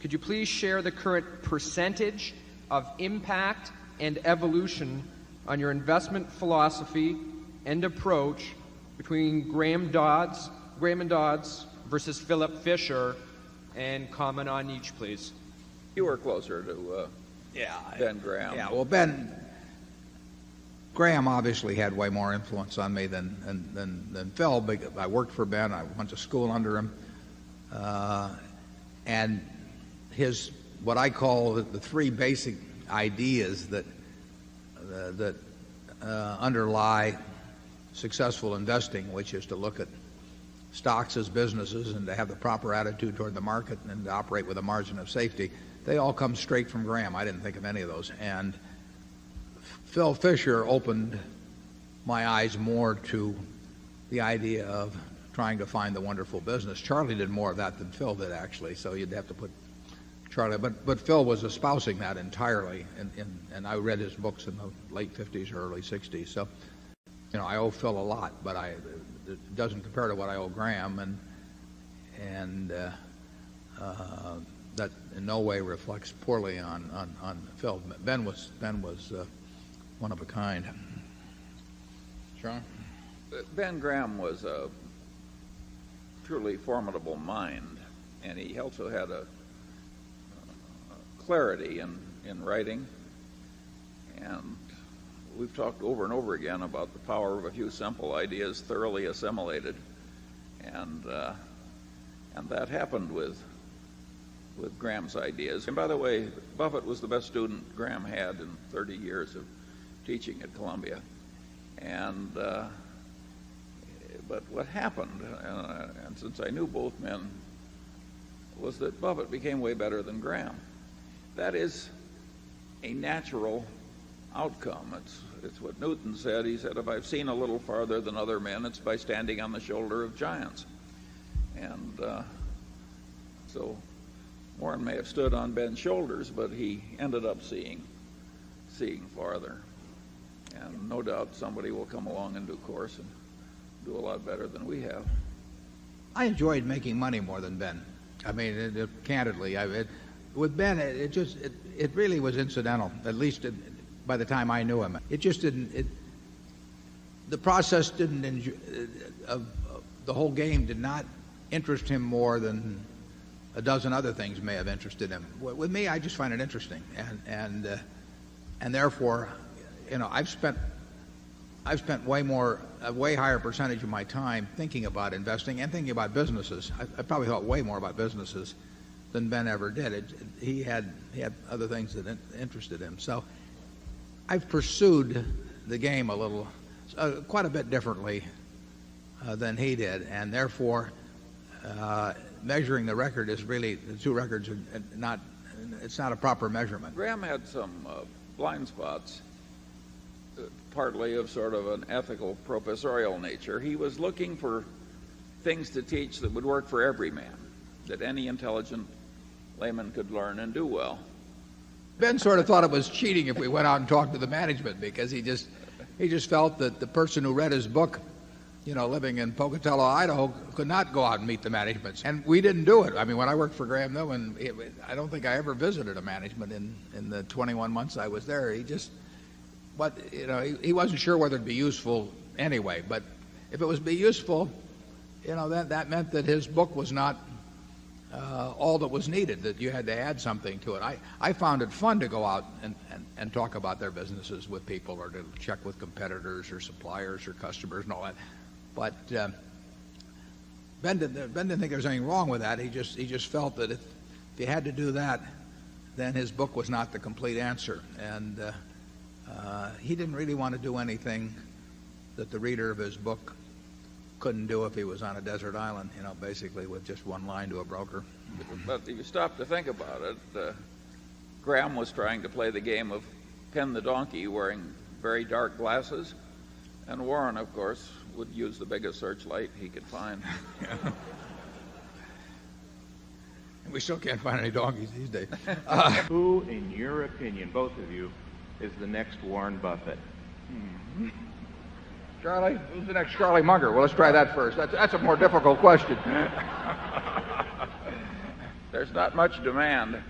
Could you please share the current percentage of impact and evolution on your investment philosophy and approach between Graham and Dodds versus Philip Fisher, and comment on each, please? You were closer to Ben Graham. Yeah, well, Graham obviously had way more influence on me than Phil. I worked for Ben. I went to school under him. And his, what I call the three basic ideas that underlie successful investing, which is to look at stocks as businesses and to have the proper attitude toward the market and to operate with a margin of safety, they all come straight from Graham. I didn't think of any of those. And Phil Fisher opened my eyes more to the idea of trying to find the wonderful business. Charlie did more of that than Phil did, actually, so you'd have to put Charlie. But Phil was espousing that entirely, and I read his books in the late 50s or early 60s. So, you know, I owe Phil a lot, but it doesn't compare to what I owe Graham, and that in no way reflects poorly on Phil. Ben was one of a kind. Sean? Ben Graham was a truly formidable mind, and he also had a clarity in writing. And we've talked over and over again about the power of a few simple ideas thoroughly assimilated, and that happened with Graham's ideas. And by the way, Buffett was the best student Graham had in 30 years of teaching at Columbia. And but what happened, and since I knew both men, was that Buffett became way better than Graham. That is a natural outcome. It's what Newton said. He said, if I've seen a little farther than other men, it's by standing on the shoulder of giants. And so Warren may have stood on Ben's shoulders, but he ended up seeing farther. And no doubt somebody will come along in due course and do a lot better than we have. I enjoyed making money more than Ben. I mean, candidly, with Ben, it really was incidental. At least by the time I knew him, it just didn't. The process didn't. The whole game did not interest him more than a dozen other things may have interested him. With me, I just find it interesting, and therefore, you know, I've spent a way higher percentage of my time thinking about investing and thinking about businesses. I probably thought way more about businesses than Ben ever did. He had other things that interested him. So I've pursued the game quite a bit differently than he did, and therefore measuring the record is really, the two records are not. It's not a proper measurement. Graham had some blind spots, partly of sort of an ethical professorial nature. He was looking for things to teach that would work for every man, that any intelligent layman could learn and do well. Ben sort of thought it was cheating if we went out and talked to the management, because he just felt that the person who read his book, you know, living in Pocatello, Idaho, could not go out and meet the managements. And we didn't do it. I mean, when I worked for Graham Newman, I don't think I ever visited a management in the 21 months I was there. But, you know, he wasn't sure whether it'd be useful anyway. But if it was be useful, you know, that meant that his book was not all that was needed, that you had to add something to it. I found it fun to go out and talk about their businesses with people, or to check with competitors or suppliers or customers and all that. But Ben didn't think there was anything wrong with that. He just felt that if you had to do that, then his book was not the complete answer. And he didn't really want to do anything that the reader of his book couldn't do if he was on a desert island, you know, basically with just one line to a broker. But if you stop to think about it, Graham was trying to play the game of pin the donkey wearing very dark glasses, and Warren, of course, would use the biggest searchlight he could find. And we still can't find any donkeys these days. Who, in your opinion, both of you, is the next Warren Buffett? Charlie? Who's the next Charlie Munger? Well, let's try that first. That's a more difficult question. There's not much demand.